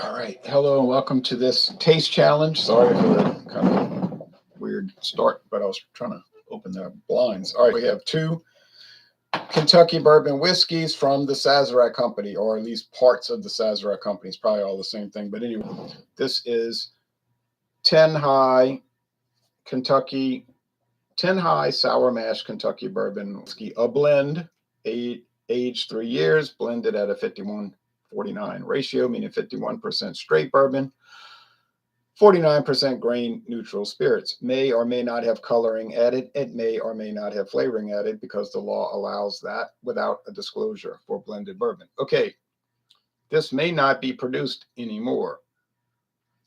All right. Hello and welcome to this taste challenge. Sorry for the kind of weird start, but I was trying to open the blinds. All right. We have two Kentucky bourbon whiskeys from the Sazerac Company, or at least parts of the Sazerac Company. It's probably all the same thing. But anyway, this is 10 High Kentucky, 10 High Sour Mash Kentucky bourbon whiskey, a blend, aged 3 years, blended at a 51-49 ratio, meaning 51% straight bourbon, 49% grain neutral spirits. May or may not have coloring added. It may or may not have flavoring added because the law allows that without a disclosure for blended bourbon. Okay, this may not be produced anymore.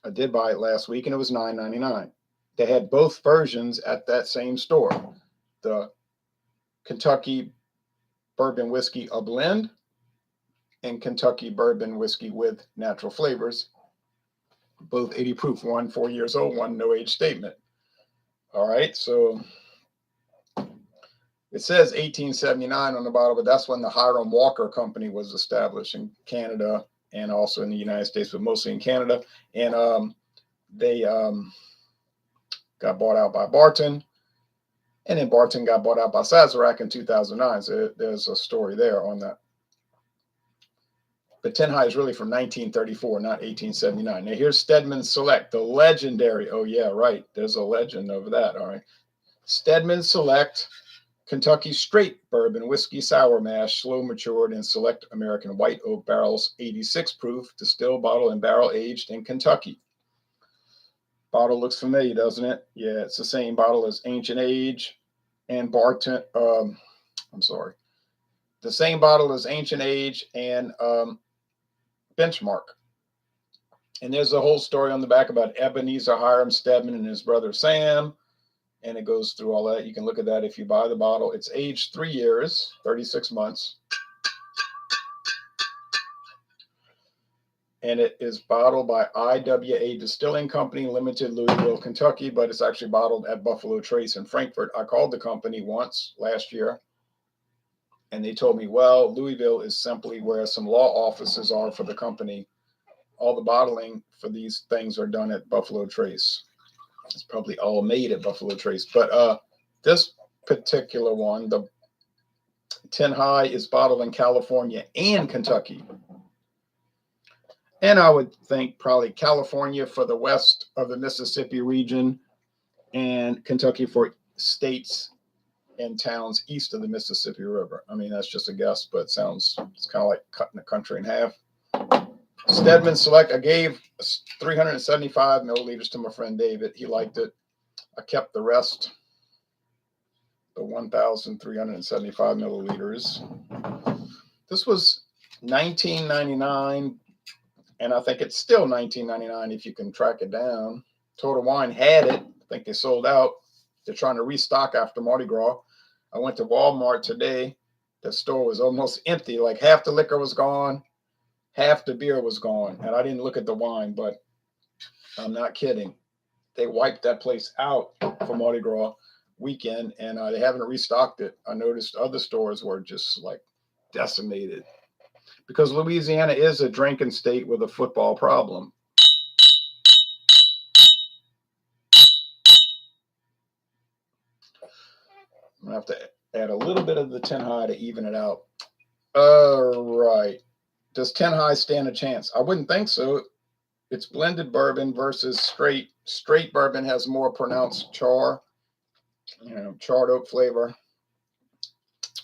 I did buy it last week and it was $9.99. They had both versions at that same store. The Kentucky bourbon whiskey, a blend, and Kentucky bourbon whiskey with natural flavors, both 80 proof, one 4 years old, one no age statement. All right, so it says 1879 on the bottle, but that's when the Hiram Walker Company was established in Canada and also in the United States, but mostly in Canada. And they got bought out by Barton, and then Barton got bought out by Sazerac in 2009. So there's a story there on that. But 10 High is really from 1934, not 1879. Now here's Stedman Select, the legendary. Oh yeah, right. There's a legend over that. All right. Stedman Select, Kentucky straight bourbon whiskey sour mash, slow matured in select American white oak barrels, 86 proof, distilled, bottle, and barrel aged in Kentucky. Bottle looks familiar, doesn't it? Yeah, it's the same bottle as Ancient Age and Barton. I'm sorry. The same bottle as Ancient Age and Benchmark. And there's a whole story on the back about Ebenezer Hiram Stedman and his brother Sam. And it goes through all that. You can look at that if you buy the bottle. It's aged 3 years, 36 months. And it is bottled by I.W.A. Distilling Company, Limited, Louisville, Kentucky, but it's actually bottled at Buffalo Trace in Frankfurt. I called the company once last year, and they told me, well, Louisville is simply where some law offices are for the company. All the bottling for these things are done at Buffalo Trace. It's probably all made at Buffalo Trace. But this particular one, the 10 High, is bottled in California and Kentucky. And I would think probably California for the west of the Mississippi region and Kentucky for states and towns east of the Mississippi River. I mean, that's just a guess, but it's kind of like cutting the country in half. Stedman Select, I gave 375 milliliters to my friend David. He liked it. I kept the rest, the 1,375 milliliters. This was $19.99. And I think it's still $19.99 if you can track it down. Total Wine had it. I think they sold out. They're trying to restock after Mardi Gras. I went to Walmart today. The store was almost empty. Like half the liquor was gone, half the beer was gone. And I didn't look at the wine, but I'm not kidding. They wiped that place out for Mardi Gras weekend, and they haven't restocked it. I noticed other stores were just like decimated, because Louisiana is a drinking state with a football problem. I'm going to have to add a little bit of the 10 High to even it out. All right. Does 10 High stand a chance? I wouldn't think so. It's blended bourbon versus straight. Straight bourbon has more pronounced char, charred oak flavor,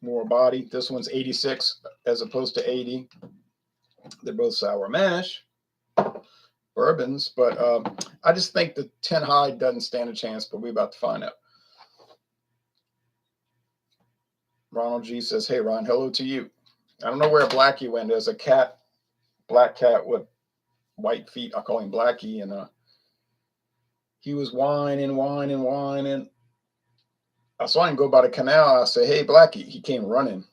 more body. This one's 86 as opposed to 80. They're both sour mash bourbons, but I just think the 10 High doesn't stand a chance, but we're about to find out. Ronald G says, hey, Ron, hello to you. I don't know where Blackie went. There's a cat, black cat with white feet. I call him Blackie, and he was whining. I saw him go by the canal. I said, hey, Blackie. He came running.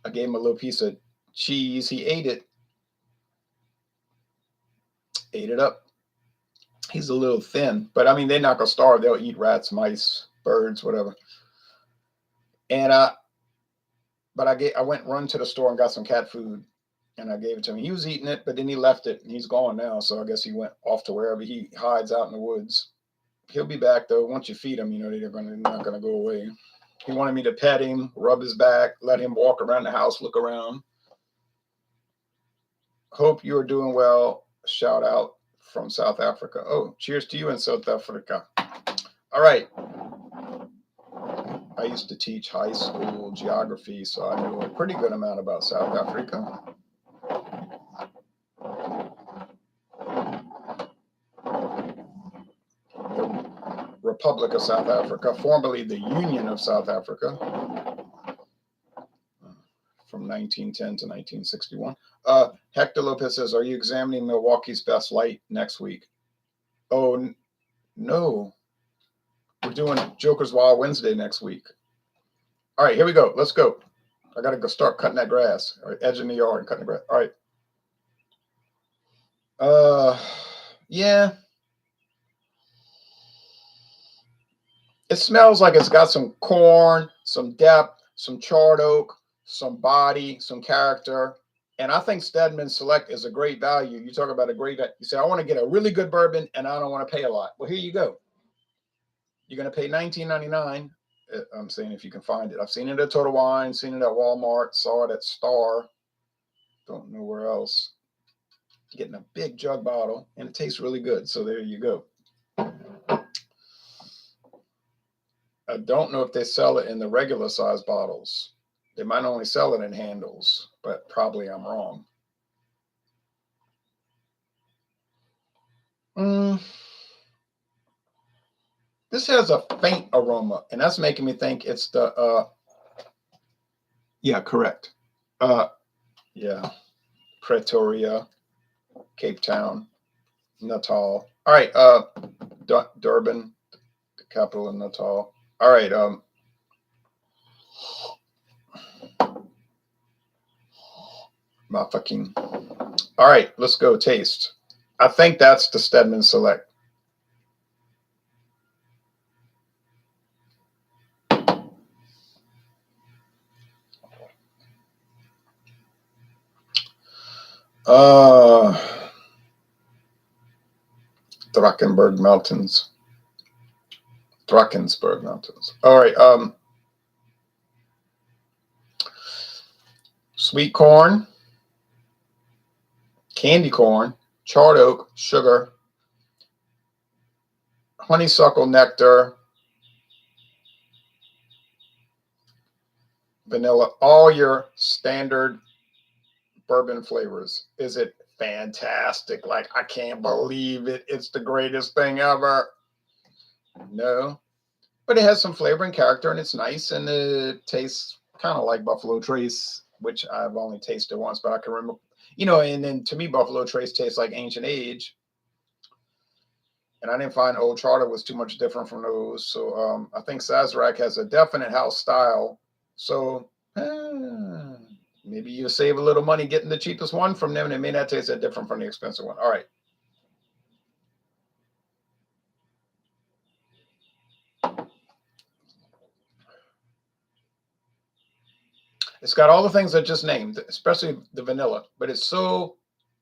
I gave him a little piece of cheese. He ate it. Ate it up. He's a little thin, but I mean, they're not gonna starve. They'll eat rats, mice, birds, whatever. And but I went run to the store and got some cat food, and I gave it to him. He was eating it, but then he left it, and he's gone now. So I guess he went off to wherever he hides out in the woods. He'll be back though. Once you feed him, they're not gonna go away. He wanted me to pet him, rub his back, let him walk around the house, look around. Hope you are doing well. Shout out from South Africa. Oh, cheers to you in South Africa. All right. I used to teach high school geography, so I knew a pretty good amount about South Africa. The Republic of South Africa, formerly the Union of South Africa, from 1910 to 1961. Hector Lopez says, are you examining Milwaukee's Best Light next week? Oh, no. We're doing Joker's Wild Wednesday next week. All right, here we go. Let's go. I got to go start cutting that grass. All right, edging the yard and cutting the grass. All right. Yeah. It smells like it's got some corn, some depth, some charred oak, some body, some character. And I think Stedman Select is a great value. You talk about a great, you say, I want to get a really good bourbon and I don't want to pay a lot. Well, here you go. You're going to pay $19.99. I'm saying if you can find it. I've seen it at Total Wine, seen it at Walmart, saw it at Star. Don't know where else. Getting a big jug bottle, and it tastes really good. So there you go. I don't know if they sell it in the regular size bottles. They might only sell it in handles, but probably I'm wrong. This has a faint aroma, and that's making me think it's the, yeah, correct. Yeah, Pretoria, Cape Town, Natal. All right, Durban, the capital of Natal. All right, all right, let's go taste. I think that's the Stedman Select. Drakensberg Mountains. All right. Sweet corn, candy corn, charred oak, sugar, honeysuckle nectar, vanilla, all your standard bourbon flavors. Is it fantastic? Like, I can't believe it. It's the greatest thing ever. No, but it has some flavor and character, and it's nice, and it tastes kind of like Buffalo Trace, which I've only tasted once, but I can remember, and then to me, Buffalo Trace tastes like Ancient Age. And I didn't find Old Charter was too much different from those. So I think Sazerac has a definite house style. So maybe you save a little money getting the cheapest one from them, and it may not taste that different from the expensive one. All right. It's got all the things I just named, especially the vanilla, but it's so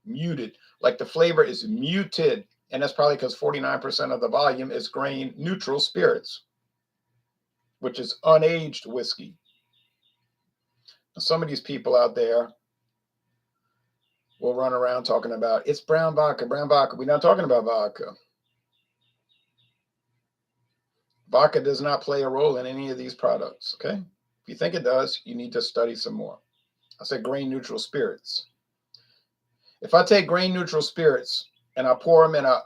muted. Like the flavor is muted. And that's probably because 49% of the volume is grain neutral spirits, which is unaged whiskey. Some of these people out there will run around talking about it's brown vodka, brown vodka. We're not talking about vodka. Vodka does not play a role in any of these products. Okay. If you think it does, you need to study some more. I said grain neutral spirits. If I take grain neutral spirits and I pour them in an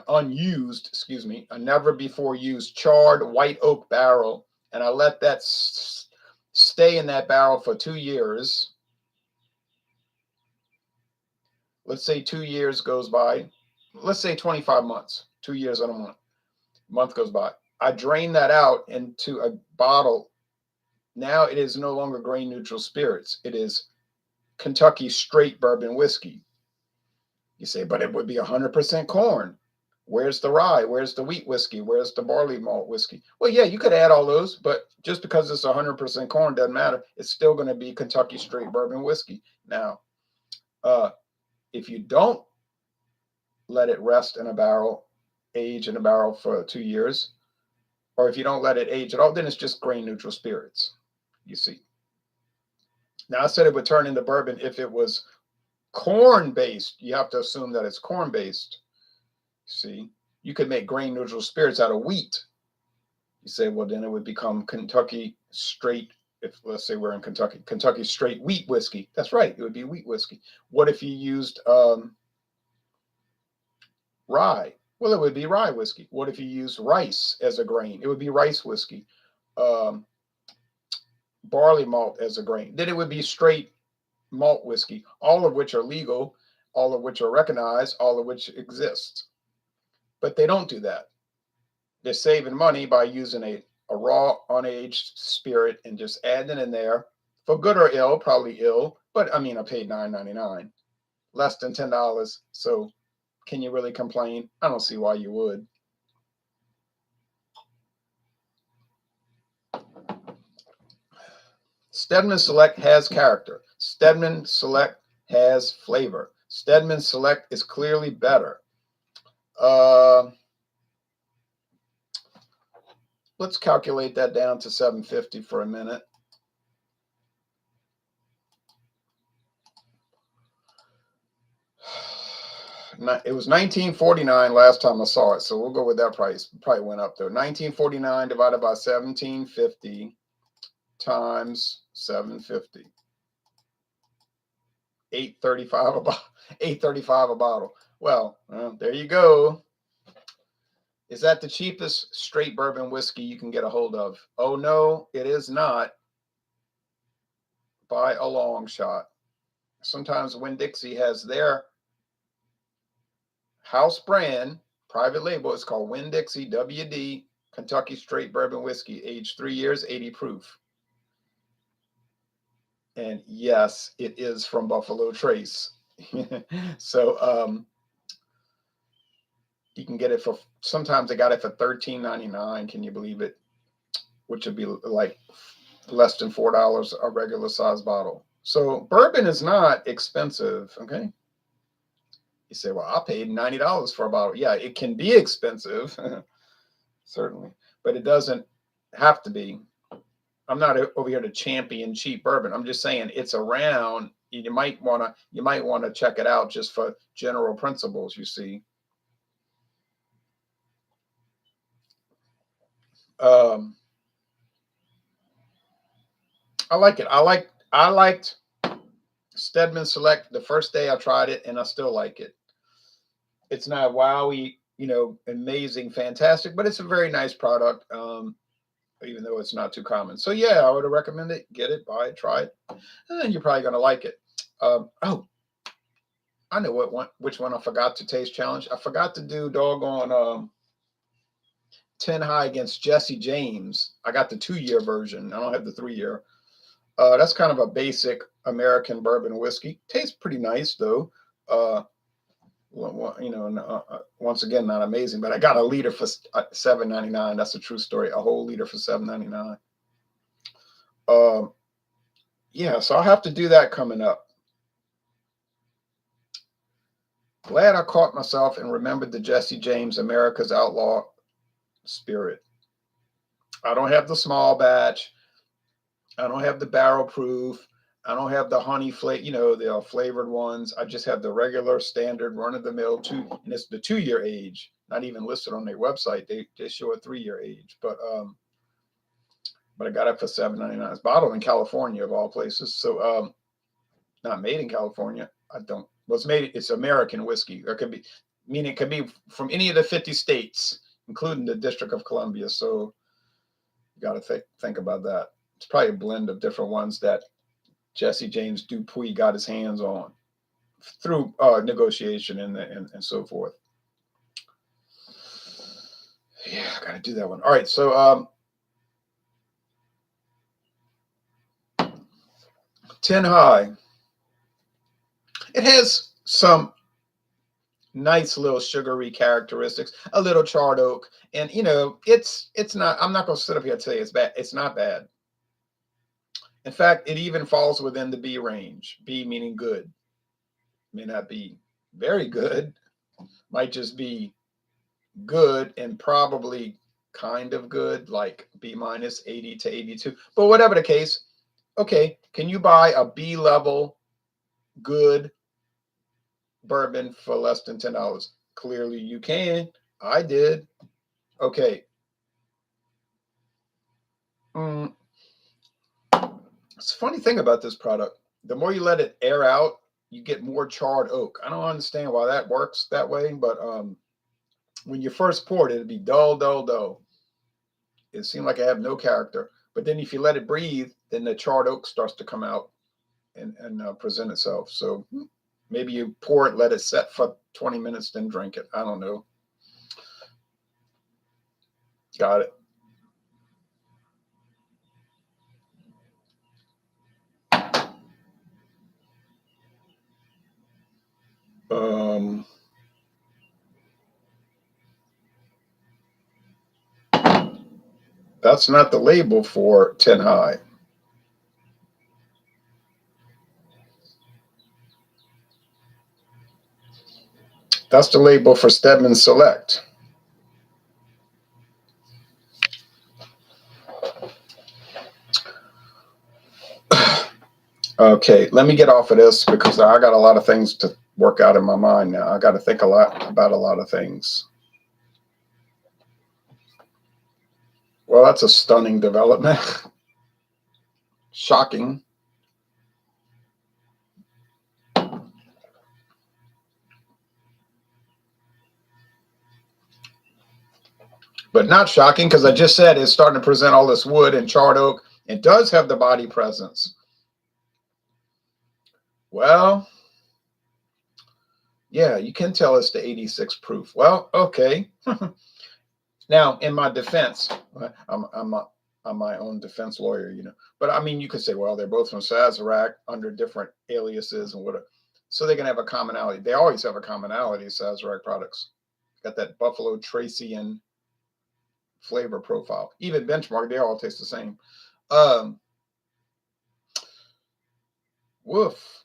unused, a never before used charred white oak barrel, and I let that stay in that barrel for 2 years. Let's say 2 years goes by. Let's say 25 months. 2 years and a month goes by. I drain that out into a bottle. Now it is no longer grain neutral spirits. It is Kentucky straight bourbon whiskey. You say, but it would be 100% corn. Where's the rye? Where's the wheat whiskey? Where's the barley malt whiskey? Well, yeah, you could add all those, but just because it's 100% corn doesn't matter. It's still going to be Kentucky straight bourbon whiskey. Now, if you don't let it rest in a barrel, age in a barrel for 2 years, or if you don't let it age at all, then it's just grain neutral spirits, you see. Now, I said it would turn into bourbon if it was corn based. You have to assume that it's corn based. See, you could make grain neutral spirits out of wheat. You say, well, then it would become Kentucky straight. If let's say we're in Kentucky, Kentucky straight wheat whiskey. That's right. It would be wheat whiskey. What if you used rye? Well, it would be rye whiskey. What if you used rice as a grain? It would be rice whiskey. Um, Barley malt as a grain. Then it would be straight malt whiskey, all of which are legal, all of which are recognized, all of which exist. But they don't do that. They're saving money by using a raw, unaged spirit and just adding it in there for good or ill, probably ill. But I mean, I paid $9.99, less than $10. So can you really complain? I don't see why you would. Stedman Select has character. Stedman Select has flavor. Stedman Select is clearly better. Let's calculate that down to $7.50 for a minute. It was $19.49 last time I saw it, so we'll go with that price. Probably went up there. $19.49 divided by $17.50 times $7.50. $8.35 a bottle. $8.35 a bottle. Well, there you go. Is that the cheapest straight bourbon whiskey you can get a hold of? Oh no, it is not, by a long shot. Sometimes Winn-Dixie has their house brand, private label. It's called Winn-Dixie WD Kentucky Straight Bourbon Whiskey, aged 3 years, 80 proof. And yes, it is from Buffalo Trace. So you can get it for, sometimes they got it for $13.99. Can you believe it? Which would be like less than $4 a regular size bottle. So bourbon is not expensive. Okay. You say, well, I paid $90 for a bottle. Yeah, it can be expensive, certainly, but it doesn't have to be. I'm not over here to champion cheap bourbon. I'm just saying it's around. You might want to check it out just for general principles, you see. I like it. I liked Stedman Select the first day I tried it, and I still like it. It's not wowie, amazing, fantastic, but it's a very nice product, even though it's not too common. So yeah, I would recommend it. Get it, buy it, try it, and you're probably gonna like it. Oh, I know which one I forgot to taste challenge. I forgot to do doggone 10 High against Jesse James. I got the 2-year version. I don't have the 3-year. That's kind of a basic American bourbon whiskey. Tastes pretty nice though. Once again, not amazing, but I got a liter for $7.99. That's a true story. A whole liter for $7.99. Yeah, so I'll have to do that coming up. Glad I caught myself and remembered the Jesse James America's Outlaw Spirit. I don't have the small batch. I don't have the barrel proof. I don't have the honey flavor, the flavored ones. I just have the regular standard run of the mill and it's the 2-year age. Not even listed on their website. They show a 3-year age, but I got it for $7.99. It's bottled in California of all places, so not made in California. It's American whiskey. There could be, meaning it could be from any of the 50 states, including the District of Columbia. So you got to think about that. It's probably a blend of different ones that Jesse James Dupuis got his hands on through negotiation and so forth. Yeah, I got to do that one. All right, so 10 High. It has some Nice little sugary characteristics, a little charred oak. And, you know, it's not, I'm not going to sit up here and tell you it's bad. It's not bad. In fact, it even falls within the B range. B meaning good. May not be very good, might just be good and probably kind of good, like B minus 80 to 82. But whatever the case, okay, can you buy a B level good bourbon for less than $10? Clearly you can. I did. Okay. It's a funny thing about this product. The more you let it air out, you get more charred oak. I don't understand why that works that way, but when you first pour it, it'd be dull, dull, dull. It seemed like I have no character. But then if you let it breathe, then the charred oak starts to come out and present itself. So maybe you pour it, let it set for 20 minutes, then drink it. I don't know. Got it. That's not the label for 10 High. That's the label for Stedman Select. Okay, let me get off of this because I got a lot of things to work out in my mind now. I got to think a lot about a lot of things. Well, that's a stunning development. Shocking. But not shocking because I just said it's starting to present all this wood and charred oak. It does have the body presence. Well, yeah, you can tell it's the 86 proof. Well, okay. Now, in my defense, I'm my own defense lawyer, you know. But I mean, you could say, well, they're both from Sazerac under different aliases and whatever. So they can have a commonality. They always have a commonality, Sazerac products. Got that Buffalo Tracy and flavor profile. Even benchmark, they all taste the same. Woof.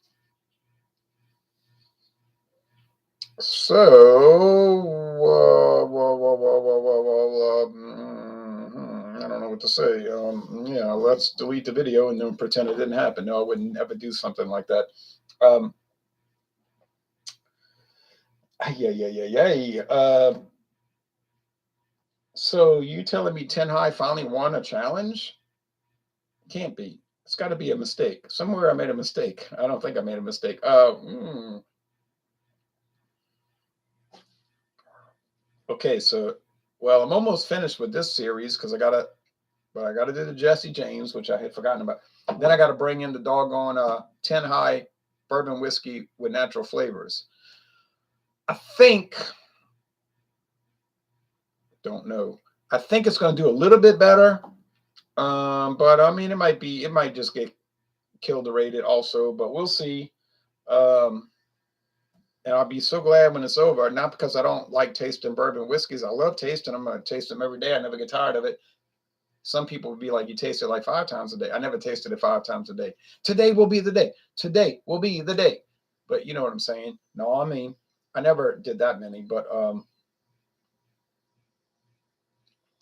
So, I don't know what to say. Yeah, let's delete the video and then pretend it didn't happen. No, I wouldn't ever do something like that. Yeah. So you telling me 10 High finally won a challenge? Can't be. It's got to be a mistake. Somewhere I made a mistake. I don't think I made a mistake. Okay, so well, I'm almost finished with this series because I gotta do the Jesse James, which I had forgotten about. Then I gotta bring in the doggone 10 High bourbon whiskey with natural flavors. I think, don't know. I think it's gonna do a little bit better. But I mean, it might just get killed or rated also, but we'll see. And I'll be so glad when it's over. Not because I don't like tasting bourbon whiskeys. I love tasting them. I taste them every day. I never get tired of it. Some people would be like, you taste it like 5 times a day. I never tasted it 5 times a day. Today will be the day. Today will be the day. But you know what I'm saying? No, I mean, I never did that many, but I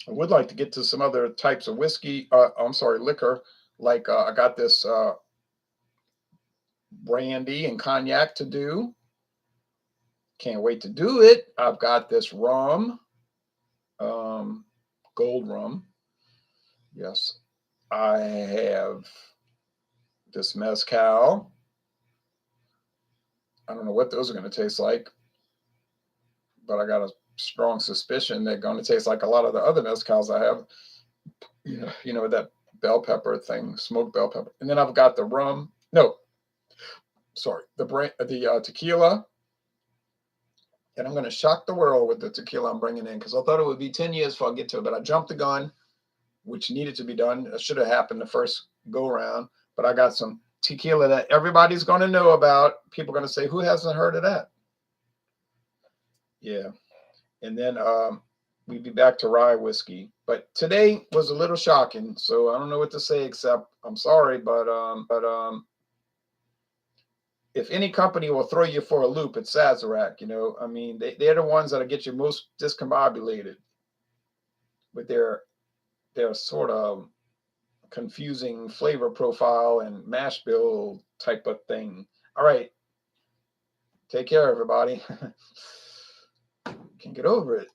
would like to get to some other types of whiskey. I'm sorry, liquor. Like I got this brandy and cognac to do. Can't wait to do it. I've got this rum, gold rum. Yes, I have this mezcal. I don't know what those are going to taste like, but I got a strong suspicion they're going to taste like a lot of the other mezcals I have. You know that bell pepper thing, smoked bell pepper. And then I've got the rum. No, sorry, the tequila. And I'm going to shock the world with the tequila I'm bringing in because I thought it would be 10 years before I get to it, but I jumped the gun, which needed to be done. It should have happened the first go around, but I got some tequila that everybody's going to know about. People are going to say, who hasn't heard of that? Yeah. And then we'd be back to rye whiskey. But today was a little shocking, so I don't know what to say except I'm sorry, but if any company will throw you for a loop, it's Sazerac. You know, I mean, they're the ones that'll get you most discombobulated with their sort of confusing flavor profile and mash bill type of thing. All right, take care, everybody. Can't get over it.